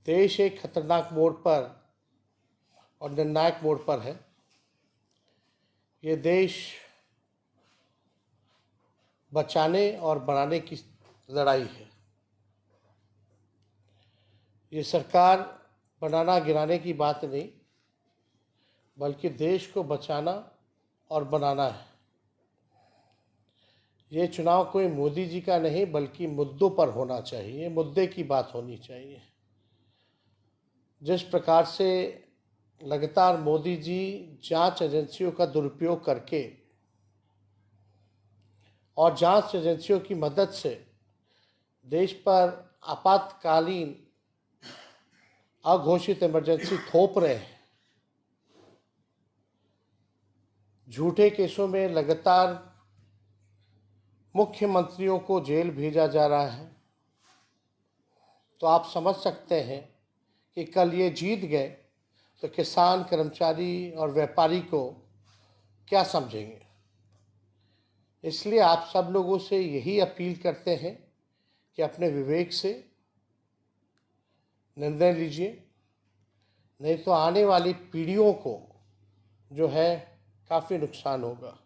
देश एक खतरनाक मोड़ पर और निर्णायक मोड़ पर है। ये देश बचाने और बनाने की लड़ाई है। ये सरकार बनाना गिराने की बात नहीं, बल्कि देश को बचाना और बनाना है। ये चुनाव कोई मोदी जी का नहीं, बल्कि मुद्दों पर होना चाहिए, मुद्दे की बात होनी चाहिए। जिस प्रकार से लगातार मोदी जी जांच एजेंसियों का दुरुपयोग करके और जांच एजेंसियों की मदद से देश पर आपातकालीन अघोषित इमरजेंसी थोप रहे हैं, झूठे केसों में लगातार मुख्यमंत्रियों को जेल भेजा जा रहा है, तो आप समझ सकते हैं कि कल ये जीत गए तो किसान, कर्मचारी और व्यापारी को क्या समझेंगे। इसलिए आप सब लोगों से यही अपील करते हैं कि अपने विवेक से निर्णय लीजिए, नहीं तो आने वाली पीढ़ियों को जो है काफ़ी नुकसान होगा।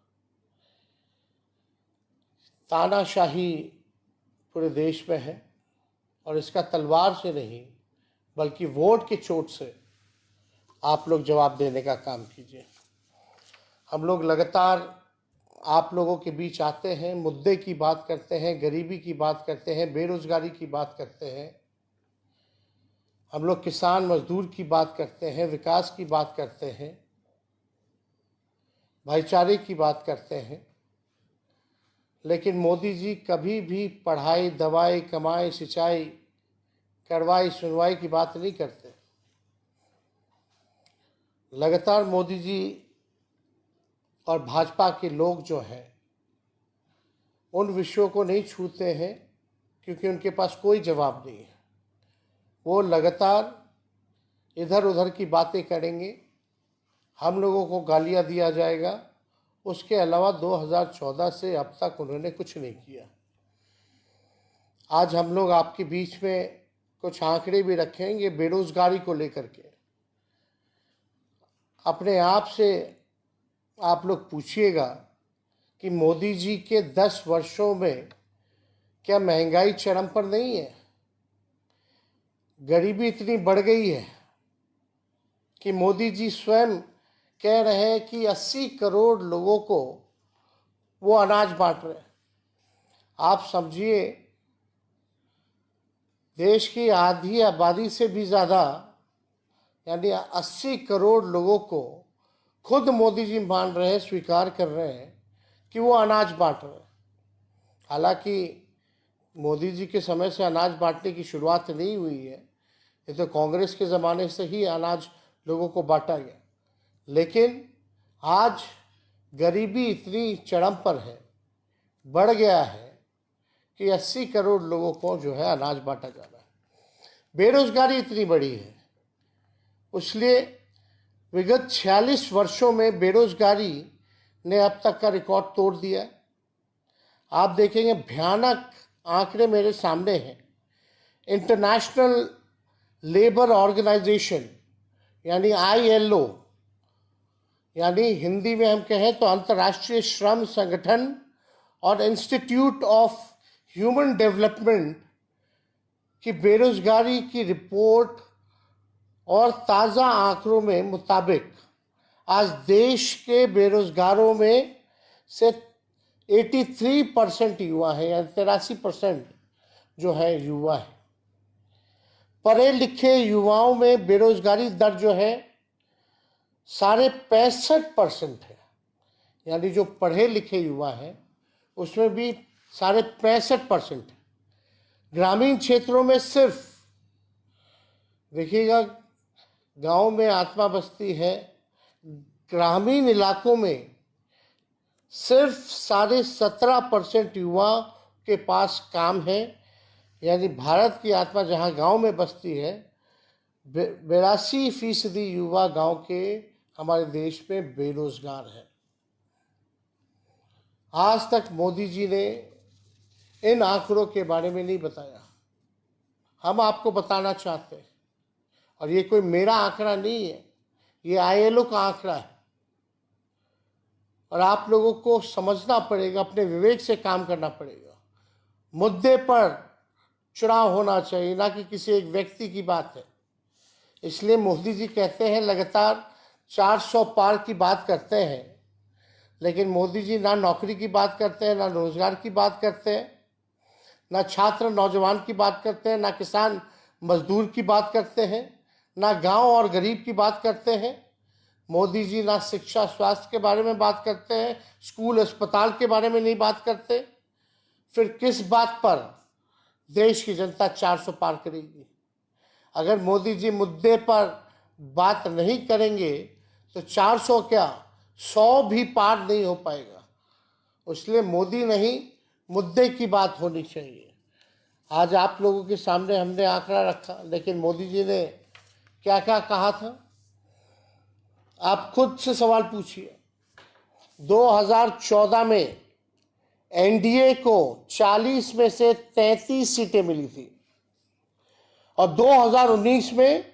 तानाशाही पूरे देश में है और इसका तलवार से नहीं, बल्कि वोट की चोट से आप लोग जवाब देने का काम कीजिए। हम लोग लगातार आप लोगों के बीच आते हैं, मुद्दे की बात करते हैं, गरीबी की बात करते हैं, बेरोजगारी की बात करते हैं, हम लोग किसान मजदूर की बात करते हैं, विकास की बात करते हैं, भाईचारे की बात करते हैं। लेकिन मोदी जी कभी भी पढ़ाई, दवाई, कमाई, सिंचाई, कार्रवाई, सुनवाई की बात नहीं करते। लगातार मोदी जी और भाजपा के लोग जो हैं उन विषयों को नहीं छूते हैं, क्योंकि उनके पास कोई जवाब नहीं है। वो लगातार इधर उधर की बातें करेंगे, हम लोगों को गालियां दिया जाएगा। उसके अलावा 2014 से अब तक उन्होंने कुछ नहीं किया। आज हम लोग आपके बीच में कुछ आंकड़े भी रखेंगे बेरोजगारी को लेकर के। अपने आप से आप लोग पूछिएगा कि मोदी जी के 10 वर्षों में क्या महंगाई चरम पर नहीं है? गरीबी इतनी बढ़ गई है कि मोदी जी स्वयं कह रहे हैं कि 80 करोड़ लोगों को वो अनाज बांट रहे हैं। आप समझिए, देश की आधी आबादी से भी ज़्यादा यानी 80 करोड़ लोगों को खुद मोदी जी मान रहे हैं, स्वीकार कर रहे हैं कि वो अनाज बांट रहे हैं। हालांकि मोदी जी के समय से अनाज बांटने की शुरुआत नहीं हुई है, ये तो कांग्रेस के ज़माने से ही अनाज लोगों को बांटा गया। लेकिन आज गरीबी इतनी चरम पर है, बढ़ गया है कि 80 करोड़ लोगों को जो है अनाज बांटा जा रहा है। बेरोजगारी इतनी बड़ी है, इसलिए विगत 46 वर्षों में बेरोजगारी ने अब तक का रिकॉर्ड तोड़ दिया है। आप देखेंगे, भयानक आंकड़े मेरे सामने हैं। इंटरनेशनल लेबर ऑर्गेनाइजेशन यानी ILO, यानी हिंदी में हम कहें तो अंतर्राष्ट्रीय श्रम संगठन, और इंस्टीट्यूट ऑफ ह्यूमन डेवलपमेंट की बेरोजगारी की रिपोर्ट और ताज़ा आंकड़ों में मुताबिक आज देश के बेरोजगारों में से 83% युवा है, यानी 83% जो है युवा है। पढ़े लिखे युवाओं में बेरोजगारी दर जो है 65.5% है, यानी जो पढ़े लिखे युवा हैं उसमें भी 65.5% है। ग्रामीण क्षेत्रों में सिर्फ देखिएगा, गांव में आत्मा बस्ती है, ग्रामीण इलाकों में सिर्फ 17.5% युवा के पास काम है। यानी भारत की आत्मा जहां गांव में बसती है, 82% युवा गांव के हमारे देश में बेरोजगार है। आज तक मोदी जी ने इन आंकड़ों के बारे में नहीं बताया। हम आपको बताना चाहते हैं और ये कोई मेरा आंकड़ा नहीं है, ये ILO का आंकड़ा है। और आप लोगों को समझना पड़ेगा, अपने विवेक से काम करना पड़ेगा। मुद्दे पर चुनाव होना चाहिए, ना कि किसी एक व्यक्ति की बात है। इसलिए मोदी जी कहते हैं लगातार 400 पार की बात करते हैं, लेकिन मोदी जी ना नौकरी की बात करते हैं, ना रोजगार की बात करते हैं, ना छात्र नौजवान की बात करते हैं, ना किसान मजदूर की बात करते हैं, ना गांव और गरीब की बात करते हैं। मोदी जी ना शिक्षा स्वास्थ्य के बारे में बात करते हैं, स्कूल अस्पताल के बारे में नहीं बात करते। फिर किस बात पर देश की जनता 400 पार करेगी? अगर मोदी जी मुद्दे पर बात नहीं करेंगे तो 400 क्या 100 भी पार नहीं हो पाएगा। इसलिए मोदी नहीं, मुद्दे की बात होनी चाहिए। आज आप लोगों के सामने हमने आंकड़ा रखा, लेकिन मोदी जी ने क्या क्या कहा था आप खुद से सवाल पूछिए। 2014 में NDA को 40 में से 33 सीटें मिली थी और 2019 में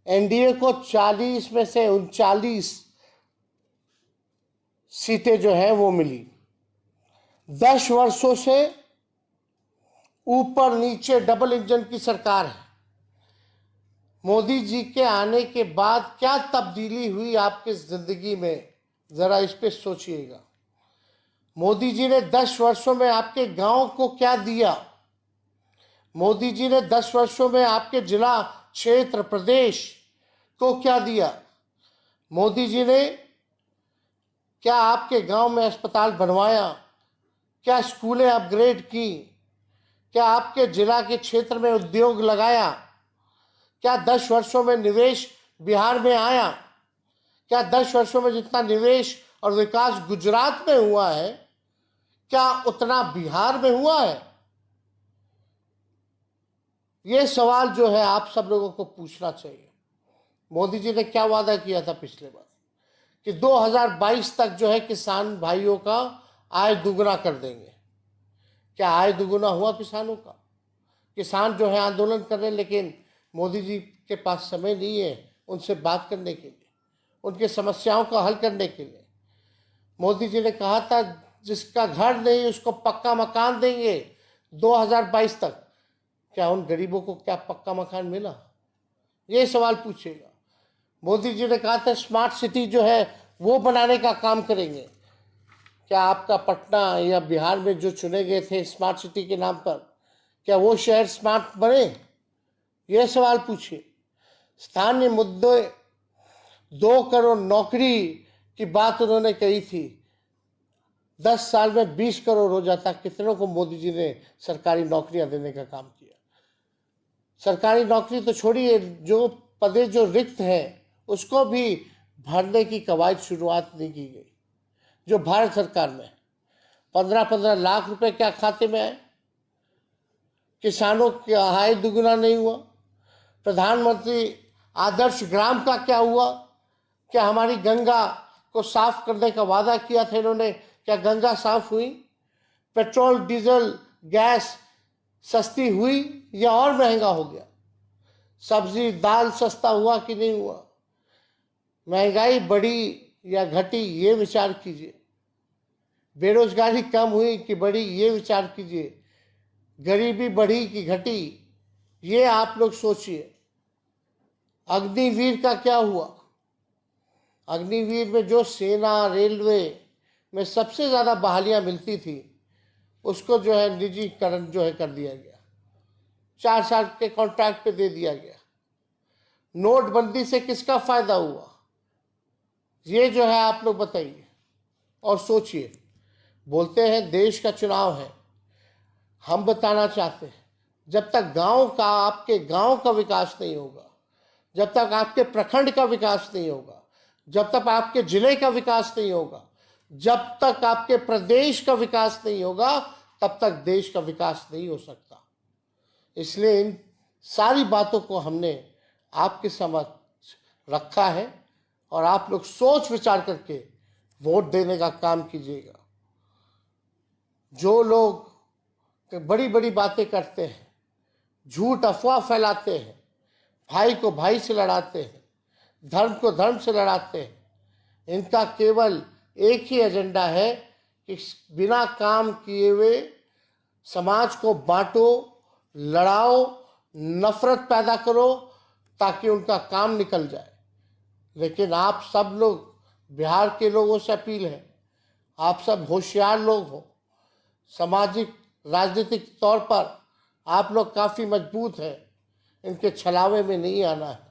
NDA को 40 में से 39 सीटें जो है वो मिली। 10 वर्षों से ऊपर नीचे डबल इंजन की सरकार है। मोदी जी के आने के बाद क्या तब्दीली हुई आपकी जिंदगी में, जरा इस पे सोचिएगा। मोदी जी ने 10 वर्षों में आपके गांव को क्या दिया? मोदी जी ने 10 वर्षों में आपके जिला क्षेत्र प्रदेश को क्या दिया? मोदी जी ने क्या आपके गांव में अस्पताल बनवाया? क्या स्कूलें अपग्रेड की? क्या आपके जिला के क्षेत्र में उद्योग लगाया? क्या 10 वर्षों में निवेश बिहार में आया? क्या 10 वर्षों में जितना निवेश और विकास गुजरात में हुआ है, क्या उतना बिहार में हुआ है? ये सवाल जो है आप सब लोगों को पूछना चाहिए। मोदी जी ने क्या वादा किया था पिछले बार कि 2022 तक जो है किसान भाइयों का आय दुगना कर देंगे। क्या आय दुगना हुआ किसानों का? किसान जो है आंदोलन कर रहे हैं, लेकिन मोदी जी के पास समय नहीं है उनसे बात करने के लिए, उनकी समस्याओं का हल करने के लिए। मोदी जी ने कहा था जिसका घर नहीं उसको पक्का मकान देंगे 2022 तक। क्या उन गरीबों को क्या पक्का मकान मिला? ये सवाल पूछेगा। मोदी जी ने कहा था स्मार्ट सिटी जो है वो बनाने का काम करेंगे। क्या आपका पटना या बिहार में जो चुने गए थे स्मार्ट सिटी के नाम पर, क्या वो शहर स्मार्ट बने? ये सवाल पूछिए। स्थानीय मुद्दे 2 करोड़ नौकरी की बात उन्होंने कही थी, 10 साल में 20 करोड़ हो जाता। कितनों को मोदी जी ने सरकारी नौकरियां देने का काम किया? सरकारी नौकरी तो छोड़िए, जो पदे जो रिक्त हैं उसको भी भरने की कवायद शुरुआत नहीं की गई। जो भारत सरकार में 15-15 लाख रुपए क्या खाते में आए? किसानों की आय दुगुना नहीं हुआ। प्रधानमंत्री आदर्श ग्राम का क्या हुआ? क्या हमारी गंगा को साफ करने का वादा किया था इन्होंने, क्या गंगा साफ हुई? पेट्रोल डीजल गैस सस्ती हुई या और महंगा हो गया? सब्जी दाल सस्ता हुआ कि नहीं हुआ? महंगाई बढ़ी या घटी ये विचार कीजिए। बेरोजगारी कम हुई कि बढ़ी ये विचार कीजिए। गरीबी बढ़ी कि घटी ये आप लोग सोचिए। अग्निवीर का क्या हुआ? अग्निवीर में जो सेना रेलवे में सबसे ज़्यादा बहालियां मिलती थी उसको जो है निजीकरण जो है कर दिया गया, 4 साल के कॉन्ट्रैक्ट पे दे दिया गया। नोटबंदी से किसका फायदा हुआ? ये जो है आप लोग बताइए और सोचिए। बोलते हैं देश का चुनाव है, हम बताना चाहते हैं जब तक गांव का आपके गांव का विकास नहीं होगा, जब तक आपके प्रखंड का विकास नहीं होगा, जब तक आपके जिले का विकास नहीं होगा, जब तक आपके प्रदेश का विकास नहीं होगा, तब तक देश का विकास नहीं हो सकता। इसलिए इन सारी बातों को हमने आपके समक्ष रखा है और आप लोग सोच विचार करके वोट देने का काम कीजिएगा। जो लोग बड़ी बड़ी बातें करते हैं, झूठ अफवाह फैलाते हैं, भाई को भाई से लड़ाते हैं, धर्म को धर्म से लड़ाते हैं। इनका केवल एक ही एजेंडा है कि बिना काम किए हुए समाज को बांटो, लड़ाओ, नफरत पैदा करो ताकि उनका काम निकल जाए। लेकिन आप सब लोग, बिहार के लोगों से अपील है, आप सब होशियार लोग हो, सामाजिक राजनीतिक तौर पर आप लोग काफ़ी मजबूत हैं, इनके छलावे में नहीं आना है।